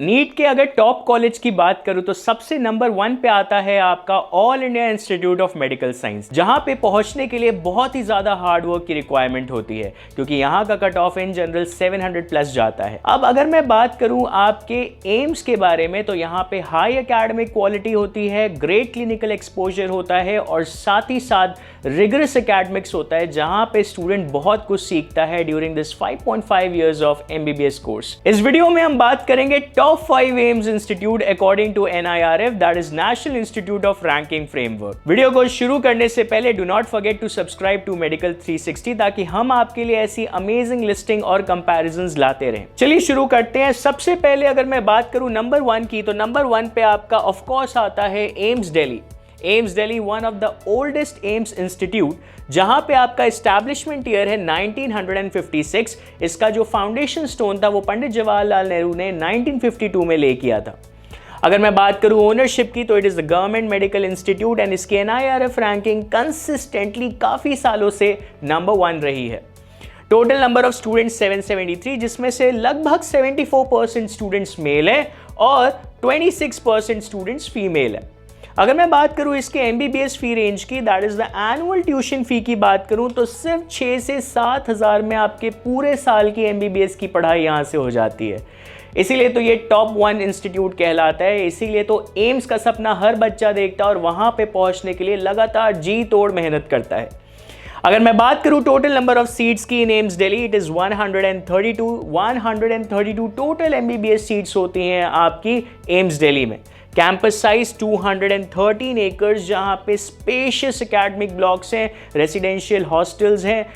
NEET के अगर top college की बात करूं तो सबसे नंबर 1 पे आता है आपका all India institute of medical science, जहां पे पहुंचने के लिए बहुत ही ज्यादा हार्ड वर्क की रिक्वायरमेंट होती है क्योंकि यहां का cut off in general 700 plus जाता है। अब अगर मैं बात करूं आपके एम्स के बारे में तो यहां पे हाई एकेडमिक क्वालिटी होती है, ग्रेट क्लिनिकल एक्सपोजर होता है और साथ ही साथ रिगरस एकेडमिक्स होता है जहां पे स्टूडेंट बहुत कुछ सीखता है during this 5.5 years of MBBS course. इस वीडियो में हम बात करेंगे top 5 AIIMS institute according to NIRF, that is national institute of ranking framework. वीडियो को शुरू करने से पहले do not forget to subscribe to medical 360 ताकि हम आपके लिए ऐसी अमेजिंग लिस्टिंग और कंपैरिजंस लाते रहें। चलिए शुरू करते हैं। सबसे पहले अगर मैं बात करूं नंबर 1 की तो नंबर 1 पे आपका ऑफ कोर्स आता है AIIMS Delhi. AIIMS Delhi one of the oldest AIIMS institute, जहां पे आपका एस्टैब्लिशमेंट ईयर है 1956। इसका जो फाउंडेशन स्टोन था वो पंडित जवाहरलाल नेहरू ने 1952 में ले किया था। अगर मैं बात करूं ओनरशिप की तो it is the government medical institute and इसकी NIRF रैंकिंग कंसिस्टेंटली काफी सालों से नंबर 1 रही है। टोटल नंबर ऑफ स्टूडेंट्स 773, जिसमें से लगभग 74% स्टूडेंट्स मेल है और 26% स्टूडेंट्स फीमेल है। अगर मैं बात करूं इसके एमबीबीएस फी रेंज की, that is the annual tuition fee की बात करूं तो सिर्फ 6 से 7 हज़ार में आपके पूरे साल की एमबीबीएस की पढ़ाई यहां से हो जाती है। इसीलिए तो ये टॉप 1 इंस्टीट्यूट कहलाता है। इसीलिए तो एम्स का सपना हर बच्चा देखता है और वहां पे पहुंचने के लिए लगातार जी तोड़ मेहनत करता है। अगर मैं बात करूं टोटल नंबर ऑफ सीट्स की in AIIMS Delhi, it is 132 total MBBS seats होती हैं आपकी एम्स दिल्ली में। कैंपस साइज 213 एकर्स, जहां पे स्पेशियस एकेडमिक ब्लॉक्स हैं, रेसिडेंशियल हॉस्टल्स हैं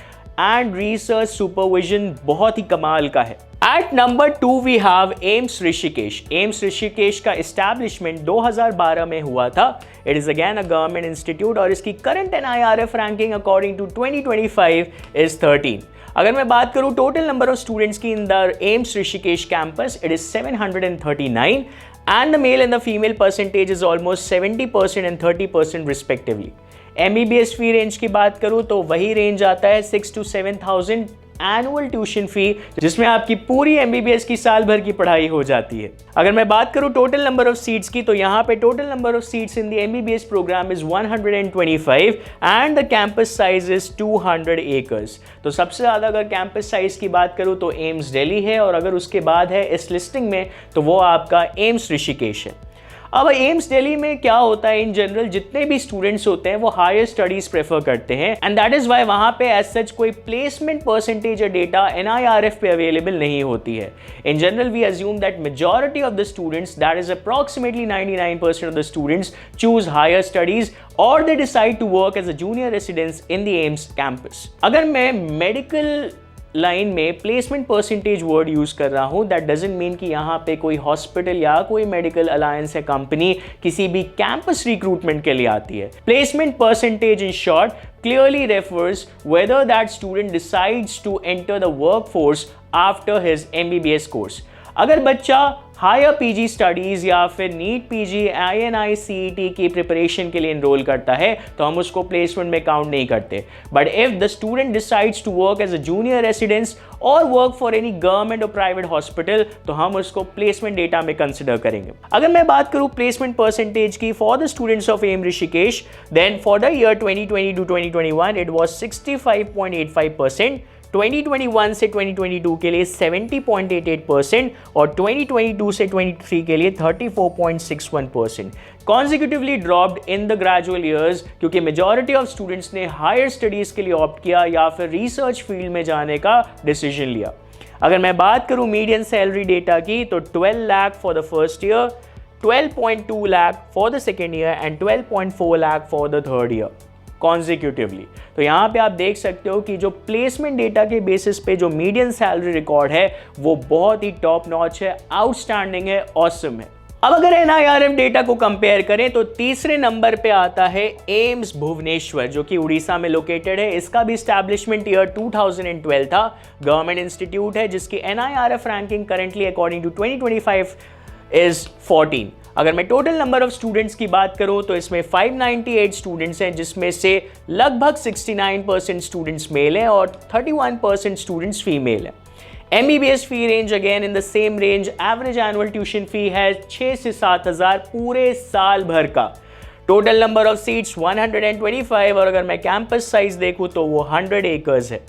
एंड रिसर्च सुपरविजन बहुत ही कमाल का है। At number 2 we have AIIMS Rishikesh. AIIMS Rishikesh का एस्टैब्लिशमेंट 2012 में हुआ था। It is again a government institute और इसकी current NIRF ranking according to 2025 is 13। अगर मैं बात करूं टोटल नंबर ऑफ स्टूडेंट्स की इन the AIIMS Rishikesh campus, it is 739 and the male and the female percentage is almost 70% and 30% respectively. MBBS fee range की बात करूं तो वही रेंज आता है 6 to 7,000 एनुअल ट्यूशन फी, जिसमें आपकी पूरी MBBS की साल भर की पढ़ाई हो जाती है। अगर मैं बात करूं टोटल नंबर ऑफ सीट्स की तो यहाँ पे total number of seats in the MBBS program is 125 and the campus size is 200 acres. तो सबसे ज़्यादा अगर कैंपस साइज की बात करूं तो एम्स दिल्ली है और अगर उसके बाद है इस लिस्टिंग में तो वो आपका एम्स ऋषिकेश है। अब एम्स दिल्ली में क्या होता है, इन जनरल जितने भी स्टूडेंट्स होते हैं वो हायर स्टडीज प्रेफर करते हैं एंड दैट इज व्हाई वहां पे एज सच कोई प्लेसमेंट परसेंटेज या डेटा NIRF पे अवेलेबल नहीं होती है। In general we assume that majority of the students, that is approximately 99% of the students choose higher studies और they decide to work as a junior residence in the AIIMS campus. अगर मैं medical line में placement percentage word use कर रहा हूं, that doesn't mean कि यहां पे कोई हॉस्पिटल या कोई मेडिकल अलायंस या कंपनी किसी भी कैंपस रिक्रूटमेंट के लिए आती है। Placement percentage in short clearly refers whether that student decides to enter the workforce after his MBBS course. अगर बच्चा हायर PG स्टडीज या फिर नीट PG INI CET की प्रिपरेशन के लिए इनरोल करता है तो हम उसको प्लेसमेंट में काउंट नहीं करते। But if the student decides to work as a junior residence और वर्क फॉर एनी गवर्नमेंट और प्राइवेट हॉस्पिटल तो हम उसको प्लेसमेंट डेटा में कंसिडर करेंगे। अगर मैं बात करूं प्लेसमेंट परसेंटेज की for the students of AIIMS Rishikesh, then for the year 2020 to 2021 it was 65.85%, 2021 से 2022 के लिए 70.88% और 2022 से 23 के लिए 34.61%। Consecutively dropped in the gradual years क्योंकि मेजॉरिटी ऑफ स्टूडेंट्स ने हायर स्टडीज के लिए ऑप्ट किया या फिर रिसर्च फील्ड में जाने का डिसीजन लिया। अगर मैं बात करूं मीडियन सैलरी डेटा की तो 12 lakh for the first year, 12.2 lakh for the second year and 12.4 lakh for the third year consecutively. तो यहाँ पे आप देख सकते हो कि जो प्लेसमेंट डेटा के बेसिस पे जो मीडियन सैलरी रिकॉर्ड है वो बहुत ही टॉप नॉच है, आउटस्टैंडिंग है, ऑसम है। अब अगर NIRF डेटा को कंपेयर करें तो तीसरे नंबर पे आता है एम्स भुवनेश्वर, जो कि उड़ीसा में लोकेटेड है। इसका भी एस्टैब्लिशमेंट ईयर 2012 था। गवर्नमेंट इंस्टीट्यूट है जिसकी NIRF ranking currently according to 2025 is 14। अगर मैं टोटल नंबर ऑफ स्टूडेंट्स की बात करूं तो इसमें 598 स्टूडेंट्स हैं, जिसमें से लगभग 69% स्टूडेंट्स मेल हैं और 31% स्टूडेंट्स फीमेल हैं। MBBS fee range again in the same range, average annual tuition fee है 6 से 7 हज़ार पूरे साल भर का। टोटल नंबर ऑफ सीट्स 125 और अगर मैं कैंपस साइज देखूं तो वो 100 एकर्स है।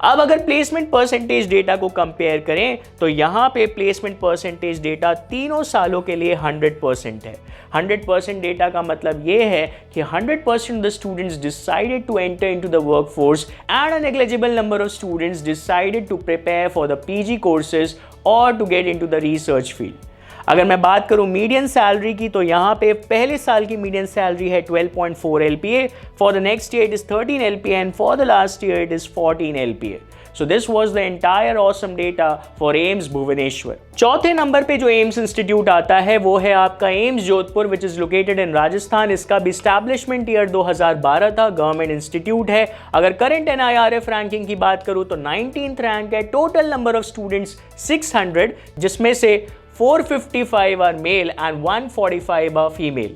अब अगर प्लेसमेंट परसेंटेज डेटा को कंपेयर करें तो यहाँ पे प्लेसमेंट परसेंटेज डेटा तीनों सालों के लिए 100% है। 100% डेटा का मतलब ये है कि 100% the students decided to enter into the workforce and a negligible number of students decided to prepare for the PG courses और to get into the research field. अगर मैं बात करूं मीडियन सैलरी की तो यहाँ पे पहले साल की मीडियन सैलरी है 12.4 LPA, for the next year it is 13 LPA and for the last year it is 14 LPA। So this was the entire awesome data for AIIMS Bhubaneswar. चौथे नंबर पे जो एम्स इंस्टीट्यूट आता है वो है आपका AIIMS Jodhpur which is located इन राजस्थान। इसका भी स्टैब्लिशमेंट ईयर 2012 था, गवर्नमेंट इंस्टीट्यूट है। अगर करंट NIRF रैंकिंग की बात करूं तो 19th रैंक है। टोटल नंबर ऑफ स्टूडेंट्स 600, जिसमें से 455 are male and 145 are female.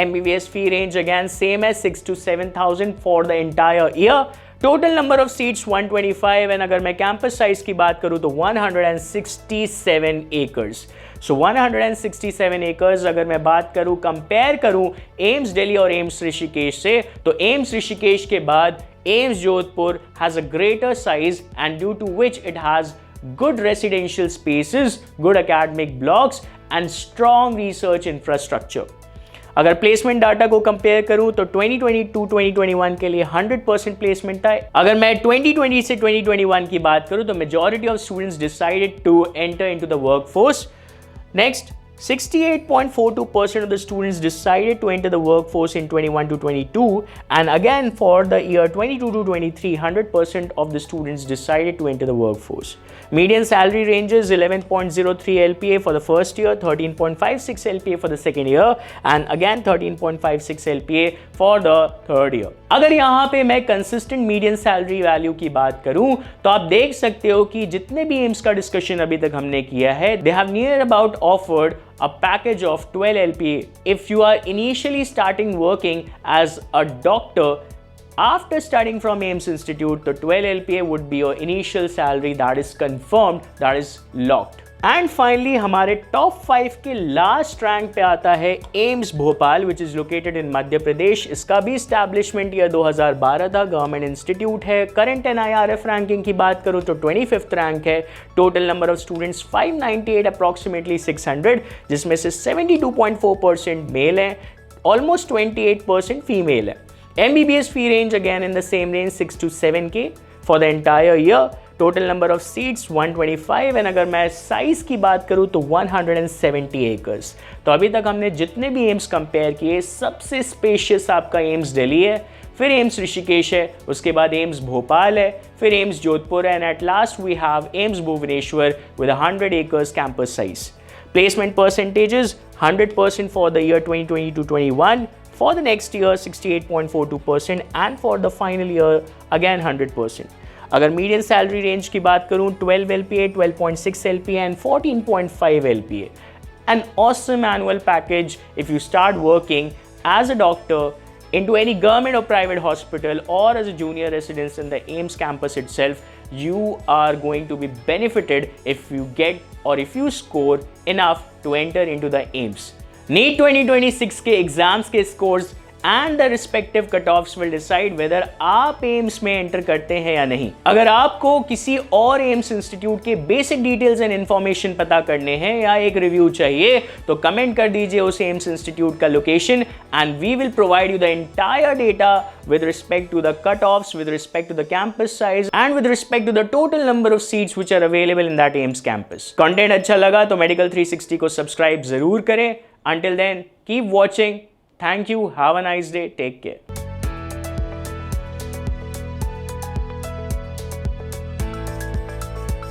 MBBS fee range again same as 6 to 7,000 for the entire year. Total number of seats 125 and अगर मैं campus size की बात करूँ तो 167 acres. So 167 acres अगर मैं बात करूँ कंपेयर करूँ एम्स दिल्ली और एम्स ऋषिकेश से, तो एम्स ऋषिकेश के बाद AIIMS Jodhpur has a greater size and due to which it has good residential spaces, good academic blocks and strong research infrastructure. अगर प्लेसमेंट डाटा को कंपेयर करूं तो 2022-2021 के लिए 100% प्लेसमेंट था। अगर मैं 2020 से 2021 की बात करूं तो majority of students decided to enter into the workforce. Next, 68.42% of the students decided to enter the workforce in 21 to 22, and again for the year 22 to 23, 100% of the students decided to enter the workforce. Median salary ranges 11.03 LPA for the first year, 13.56 LPA for the second year, and again 13.56 LPA for the third year. अगर यहाँ पे मैं consistent median salary value की बात करूँ तो आप देख सकते हो कि जितने भी एम्स का डिस्कशन अभी तक हमने किया है, they have near about offered a package of 12 LPA. If you are initially starting working as a doctor, after studying from AIIMS Institute, the 12 LPA would be your initial salary that is confirmed, that is locked. And finally हमारे top 5 के last rank पे आता है AIIMS Bhopal which is located in Madhya Pradesh. इसका भी establishment year 2012 था, government institute है। Current NIRF ranking की बात करूं तो 25th रैंक है। Total number of students 598, approximately 600, जिसमें से 72.4% मेल है, ऑलमोस्ट 28% फीमेल है। MBBS fee range again in the same range 6 to 7K for the entire year. Total number of seats 125 and अगर मैं साइज की बात करूं तो 170 एकर्स। तो अभी तक हमने जितने भी एम्स कंपेयर किए, सबसे स्पेशियस आपका एम्स दिल्ली है, फिर एम्स ऋषिकेश है, उसके बाद एम्स भोपाल है, फिर एम्स जोधपुर है, and at last we have AIIMS Bhubaneswar with 100 acres campus size. Placement percentages 100% for the year 2020-21, for the next year 68.42% and for the final year again 100%. अगर मीडियन सैलरी रेंज की बात करूं 12 LPA, 12.6 LPA and 14.5 LPA. An awesome annual package if you start working as a doctor into any government or private hospital or as a junior resident in the AIIMS campus itself. You are going to be benefited if you get or if you score enough to enter into the AIIMS. NEET 2026 के exams के scores and the respective cut offs will decide whether आप AIIMS में enter करते हैं या नहीं। अगर आपको किसी और एम्स इंस्टीट्यूट के बेसिक डिटेल्स एंड इंफॉर्मेशन पता करने हैं या एक रिव्यू चाहिए तो कमेंट कर दीजिए उस एम्स इंस्टीट्यूट का location and we will provide you the entire data with respect to the cut-offs, with respect to the campus size and with respect to the total number of seats which are available in that AIIMS campus. Content अच्छा लगा तो Medical 360 को subscribe जरूर करें. Until then, keep watching. Thank you. Have a nice day. Take care.